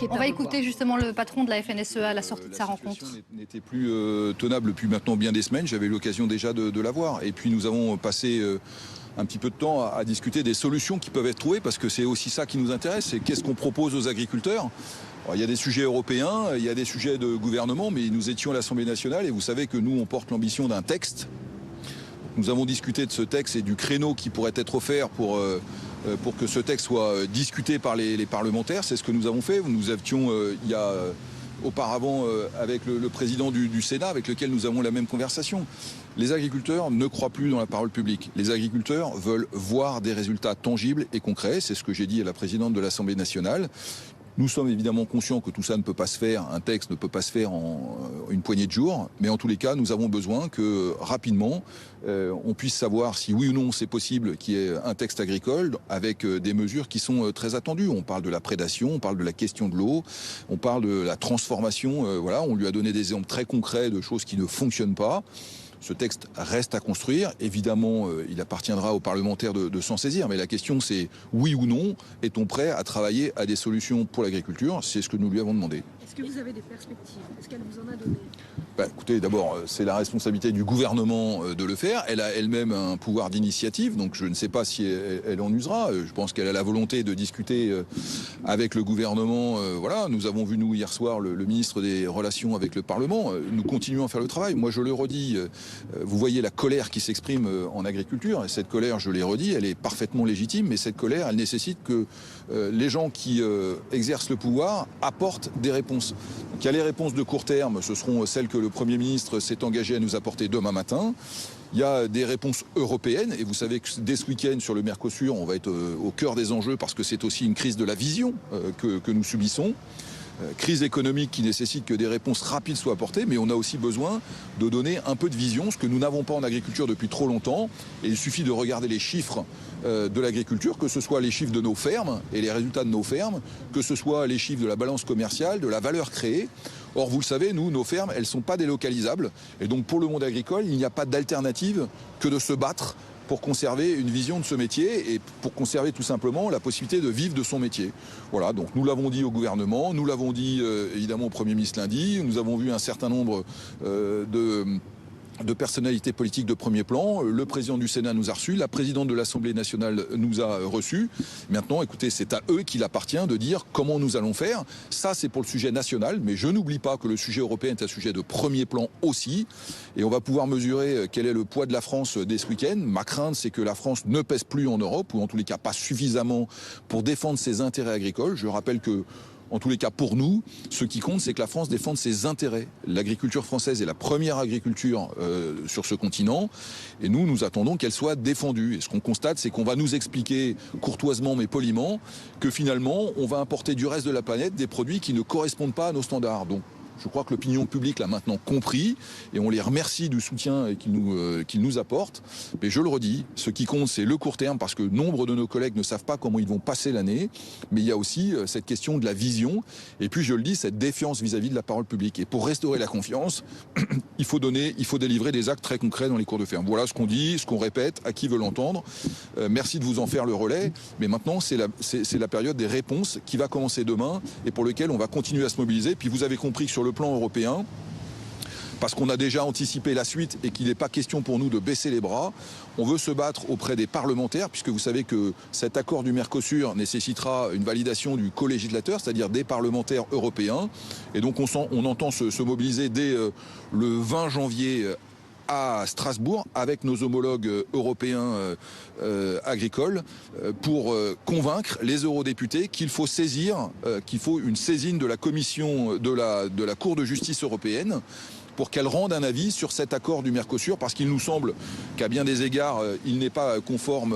est On à va revoir. écouter justement le patron de la FNSEA à la sortie de sa rencontre. La situation n'était plus tenable depuis maintenant bien des semaines. J'avais l'occasion déjà de la voir. Et puis nous avons passé un petit peu de temps à discuter des solutions qui peuvent être trouvées, parce que c'est aussi ça qui nous intéresse. C'est qu'est-ce qu'on propose aux agriculteurs. Alors, il y a des sujets européens, il y a des sujets de gouvernement, mais nous étions à l'Assemblée nationale et vous savez que nous, on porte l'ambition d'un texte. Nous avons discuté de ce texte et du créneau qui pourrait être offert pour que ce texte soit discuté par les parlementaires. C'est ce que nous avons fait. Nous étions il y a auparavant avec le président du Sénat, avec lequel nous avons la même conversation. Les agriculteurs ne croient plus dans la parole publique. Les agriculteurs veulent voir des résultats tangibles et concrets. C'est ce que j'ai dit à la présidente de l'Assemblée nationale. Nous sommes évidemment conscients que tout ça ne peut pas se faire, un texte ne peut pas se faire en une poignée de jours, mais en tous les cas, nous avons besoin que rapidement, on puisse savoir si oui ou non c'est possible qu'il y ait un texte agricole avec des mesures qui sont très attendues. On parle de la prédation, on parle de la question de l'eau, on parle de la transformation. Voilà, on lui a donné des exemples très concrets de choses qui ne fonctionnent pas. Ce texte reste à construire. Évidemment, il appartiendra aux parlementaires de s'en saisir. Mais la question, c'est oui ou non, est-on prêt à travailler à des solutions pour l'agriculture? C'est ce que nous lui avons demandé. Est-ce que vous avez des perspectives? Est-ce qu'elle vous en a donné? Écoutez, d'abord, c'est la responsabilité du gouvernement de le faire. Elle a elle-même un pouvoir d'initiative, donc je ne sais pas si elle en usera. Je pense qu'elle a la volonté de discuter avec le gouvernement. Voilà, nous avons vu, nous, hier soir, le ministre des Relations avec le Parlement. Nous continuons à faire le travail. Moi, je le redis, vous voyez la colère qui s'exprime en agriculture. Et cette colère, je l'ai redit, elle est parfaitement légitime, mais cette colère, elle nécessite que les gens qui exercent le pouvoir apportent des réponses. Donc, il y a les réponses de court terme, ce seront celles que le Premier ministre s'est engagé à nous apporter demain matin. Il y a des réponses européennes, et vous savez que dès ce week-end sur le Mercosur, on va être au cœur des enjeux parce que c'est aussi une crise de la vision que nous subissons. Crise économique qui nécessite que des réponses rapides soient apportées, mais on a aussi besoin de donner un peu de vision, ce que nous n'avons pas en agriculture depuis trop longtemps. Et il suffit de regarder les chiffres de l'agriculture, que ce soit les chiffres de nos fermes et les résultats de nos fermes, que ce soit les chiffres de la balance commerciale, de la valeur créée. Or, vous le savez, nous, nos fermes, elles ne sont pas délocalisables. Et donc, pour le monde agricole, il n'y a pas d'alternative que de se battre pour conserver une vision de ce métier et pour conserver tout simplement la possibilité de vivre de son métier. Voilà, donc nous l'avons dit au gouvernement, nous l'avons dit évidemment au Premier ministre lundi, nous avons vu un certain nombre de personnalités politiques de premier plan. Le président du Sénat nous a reçus, la présidente de l'Assemblée nationale nous a reçus. Maintenant, écoutez, c'est à eux qu'il appartient de dire comment nous allons faire. Ça, c'est pour le sujet national, mais je n'oublie pas que le sujet européen est un sujet de premier plan aussi. Et on va pouvoir mesurer quel est le poids de la France dès ce week-end. Ma crainte, c'est que la France ne pèse plus en Europe, ou en tous les cas pas suffisamment pour défendre ses intérêts agricoles. Je rappelle que en tous les cas, pour nous, ce qui compte, c'est que la France défende ses intérêts. L'agriculture française est la première agriculture sur ce continent. Et nous attendons qu'elle soit défendue. Et ce qu'on constate, c'est qu'on va nous expliquer, courtoisement mais poliment, que finalement, on va importer du reste de la planète des produits qui ne correspondent pas à nos standards. Donc, je crois que l'opinion publique l'a maintenant compris et on les remercie du soutien qu'ils nous apportent. Mais je le redis, ce qui compte, c'est le court terme parce que nombre de nos collègues ne savent pas comment ils vont passer l'année. Mais il y a aussi cette question de la vision et puis, je le dis, cette défiance vis-à-vis de la parole publique. Et pour restaurer la confiance, il faut délivrer des actes très concrets dans les cours de ferme. Voilà ce qu'on dit, ce qu'on répète, à qui veut l'entendre. Merci de vous en faire le relais. Mais maintenant, c'est la période des réponses qui va commencer demain et pour lequel on va continuer à se mobiliser. Puis vous avez compris que sur le plan européen, parce qu'on a déjà anticipé la suite et qu'il n'est pas question pour nous de baisser les bras, on veut se battre auprès des parlementaires, puisque vous savez que cet accord du Mercosur nécessitera une validation du co-législateur, c'est-à-dire des parlementaires européens. Et donc on entend se mobiliser dès le 20 janvier à Strasbourg avec nos homologues européens agricoles pour convaincre les eurodéputés qu'il faut qu'il faut une saisine de la commission de la Cour de justice européenne pour qu'elle rende un avis sur cet accord du Mercosur, parce qu'il nous semble qu'à bien des égards, il n'est pas conforme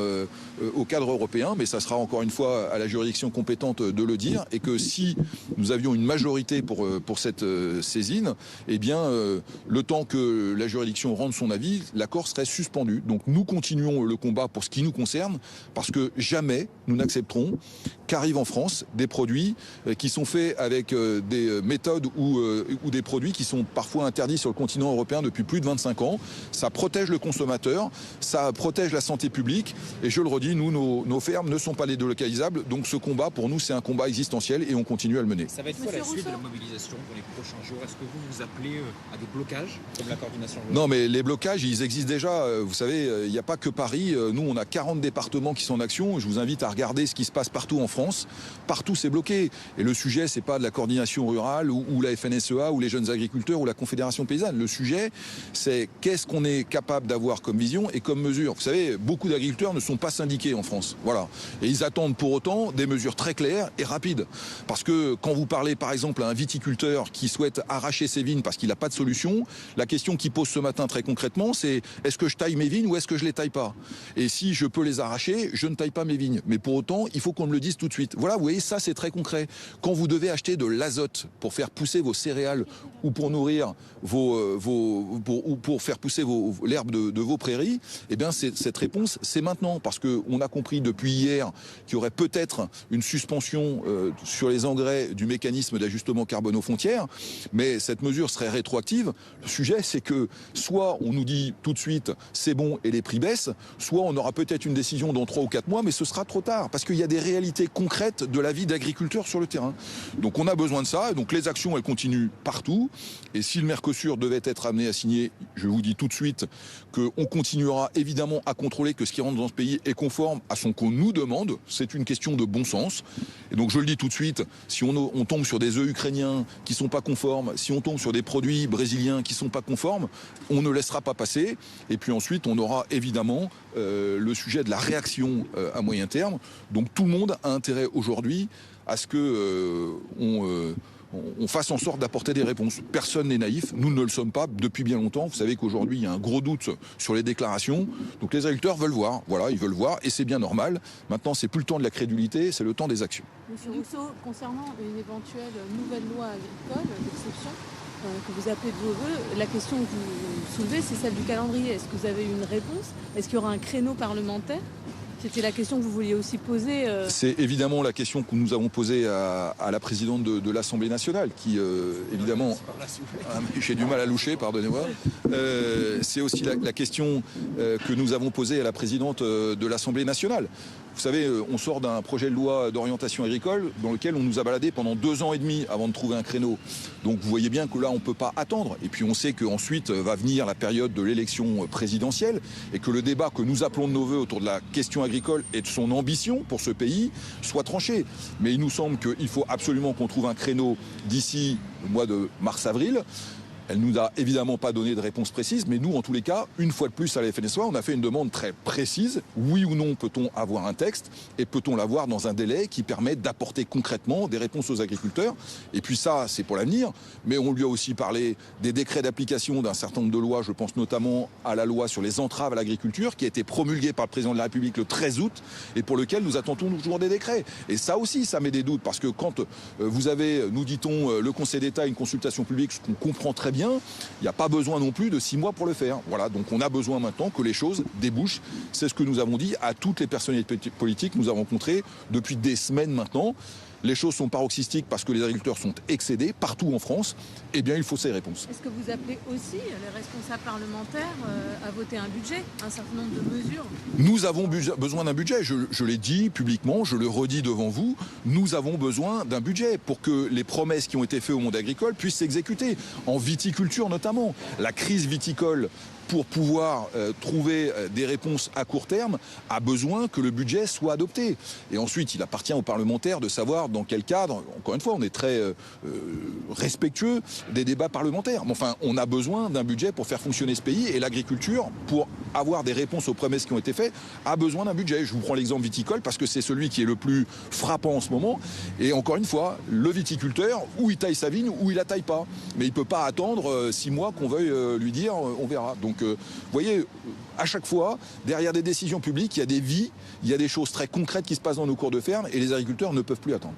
au cadre européen, mais ça sera encore une fois à la juridiction compétente de le dire, et que si nous avions une majorité pour cette saisine, eh bien, le temps que la juridiction rende son avis, l'accord serait suspendu. Donc nous continuons le combat pour ce qui nous concerne, parce que jamais nous n'accepterons qu'arrivent en France des produits qui sont faits avec des méthodes ou des produits qui sont parfois interdits interdit sur le continent européen depuis plus de 25 ans. Ça protège le consommateur, ça protège la santé publique. Et je le redis, nous, nos fermes ne sont pas délocalisables. Donc ce combat, pour nous, c'est un combat existentiel et on continue à le mener. Ça va être quoi la suite de la mobilisation dans les prochains jours? Est-ce que vous appelez à des blocages comme la coordination? Non, mais les blocages, ils existent déjà. Vous savez, il n'y a pas que Paris. Nous, on a 40 départements qui sont en action. Je vous invite à regarder ce qui se passe partout en France. Partout, c'est bloqué. Et le sujet, c'est pas de la coordination rurale ou la FNSEA ou les jeunes agriculteurs ou la Confédération paysanne. Le sujet, c'est qu'est-ce qu'on est capable d'avoir comme vision et comme mesure. Vous savez, beaucoup d'agriculteurs ne sont pas syndiqués en France. Voilà. Et ils attendent pour autant des mesures très claires et rapides. Parce que quand vous parlez, par exemple, à un viticulteur qui souhaite arracher ses vignes parce qu'il n'a pas de solution, la question qu'il pose ce matin très concrètement, c'est est-ce que je taille mes vignes ou est-ce que je les taille pas? Et si je peux les arracher, je ne taille pas mes vignes. Mais pour autant, il faut qu'on me le dise tout de suite. Voilà, vous voyez, ça c'est très concret. Quand vous devez acheter de l'azote pour faire pousser vos céréales ou pour nourrir pour faire pousser l'herbe de vos prairies, eh bien cette réponse, c'est maintenant. Parce qu'on a compris depuis hier qu'il y aurait peut-être une suspension sur les engrais du mécanisme d'ajustement carbone aux frontières, mais cette mesure serait rétroactive. Le sujet, c'est que soit on nous dit tout de suite c'est bon et les prix baissent, soit on aura peut-être une décision dans 3 ou 4 mois, mais ce sera trop tard, parce qu'il y a des réalités concrètes de la vie d'agriculteurs sur le terrain. Donc on a besoin de ça, donc les actions elles continuent partout, et si le Mercosur devait être amené à signer, je vous dis tout de suite qu'on continuera évidemment à contrôler que ce qui rentre dans ce pays est conforme à ce qu'on nous demande, c'est une question de bon sens, et donc je le dis tout de suite, si on tombe sur des œufs ukrainiens qui sont pas conformes, si on tombe sur des produits brésiliens qui sont pas conformes, on ne laissera pas passer, et puis ensuite on aura évidemment le sujet de la réaction à moyen terme. Donc tout le monde a intérêt aujourd'hui à ce que on fasse en sorte d'apporter des réponses. Personne n'est naïf, nous ne le sommes pas depuis bien longtemps. Vous savez qu'aujourd'hui il y a un gros doute sur les déclarations, donc les agriculteurs veulent voir, voilà, ils veulent voir et c'est bien normal. Maintenant c'est plus le temps de la crédulité, c'est le temps des actions. Monsieur Rousseau, concernant une éventuelle nouvelle loi agricole d'exception que vous appelez de vos voeux, la question que vous soulevez, c'est celle du calendrier. Est-ce que vous avez une réponse? Est-ce qu'il y aura un créneau parlementaire? C'était la question que vous vouliez aussi poser. C'est évidemment la question que nous avons posée à la présidente de l'Assemblée nationale, qui évidemment... J'ai du mal à loucher, pardonnez-moi. C'est aussi la question que nous avons posée à la présidente de l'Assemblée nationale. Vous savez, on sort d'un projet de loi d'orientation agricole dans lequel on nous a baladé pendant 2 ans et demi avant de trouver un créneau. Donc vous voyez bien que là, on ne peut pas attendre. Et puis on sait qu'ensuite va venir la période de l'élection présidentielle et que le débat que nous appelons de nos voeux autour de la question agricole et de son ambition pour ce pays soit tranché. Mais il nous semble qu'il faut absolument qu'on trouve un créneau d'ici le mois de mars-avril. Elle nous a évidemment pas donné de réponse précise, mais nous, en tous les cas, une fois de plus à la FNSEA, on a fait une demande très précise. Oui ou non peut-on avoir un texte et peut-on l'avoir dans un délai qui permet d'apporter concrètement des réponses aux agriculteurs? Et puis ça, c'est pour l'avenir, mais on lui a aussi parlé des décrets d'application d'un certain nombre de lois. Je pense notamment à la loi sur les entraves à l'agriculture qui a été promulguée par le président de la République le 13 août et pour lequel nous attendons toujours des décrets. Et ça aussi, ça met des doutes parce que quand vous avez, nous dit-on, le Conseil d'État, une consultation publique, ce qu'on comprend très bien, il n'y a pas besoin non plus de 6 mois pour le faire. Voilà, donc on a besoin maintenant que les choses débouchent. C'est ce que nous avons dit à toutes les personnalités politiques que nous avons rencontrées depuis des semaines maintenant. Les choses sont paroxystiques parce que les agriculteurs sont excédés partout en France. Eh bien, il faut ces réponses. Est-ce que vous appelez aussi les responsables parlementaires à voter un budget, un certain nombre de mesures? Nous avons besoin d'un budget. Je l'ai dit publiquement, je le redis devant vous. Nous avons besoin d'un budget pour que les promesses qui ont été faites au monde agricole puissent s'exécuter. En viticulture notamment. La crise viticole, pour pouvoir trouver des réponses à court terme, a besoin que le budget soit adopté. Et ensuite, il appartient aux parlementaires de savoir dans quel cadre, encore une fois, on est très respectueux des débats parlementaires. Mais enfin, on a besoin d'un budget pour faire fonctionner ce pays et l'agriculture, pour avoir des réponses aux promesses qui ont été faites, a besoin d'un budget. Je vous prends l'exemple viticole parce que c'est celui qui est le plus frappant en ce moment. Et encore une fois, le viticulteur, ou il taille sa vigne ou il la taille pas. Mais il ne peut pas attendre 6 mois qu'on veuille lui dire on verra. Donc, vous voyez, à chaque fois, derrière des décisions publiques, il y a des vies, il y a des choses très concrètes qui se passent dans nos cours de ferme et les agriculteurs ne peuvent plus attendre.